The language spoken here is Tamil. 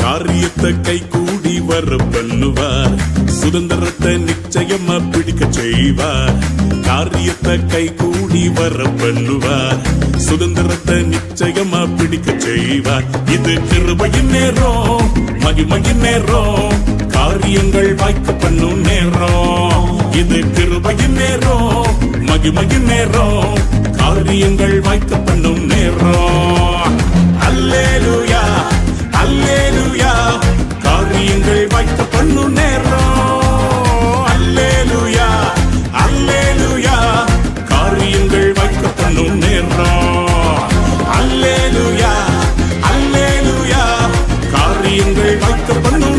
காரியத்தை கை கூடி வர பண்ணுவார், சுதந்திரத்தை நிச்சயமா பிடிக்க செய்வார். காரியத்தை கை கூடி வர பண்ணுவார், சுதந்திரத்தை நிச்சயமா பிடிக்க செய்வார். இது கிருபையின் நேரம், மகிமையின் நேரம், காரியங்கள் வாய்க்க பண்ணும் நேரம். இது கிருபையின் நேரம், மகிமையின் நேரம், காரியங்கள் வாய்க்க பண்ணும் நேரம். அல்லேலூயா அல்லேலூயா, காரியங்கள் வாய்க்க பண்ணும் நேரம். அல்லேலூயா அல்லேலூயா, காரியங்கள் வாய்க்க பண்ணும் நேரம். அல்லேலூயா அல்லேலூயா, காரியங்கள் வாய்க்க பண்ணும்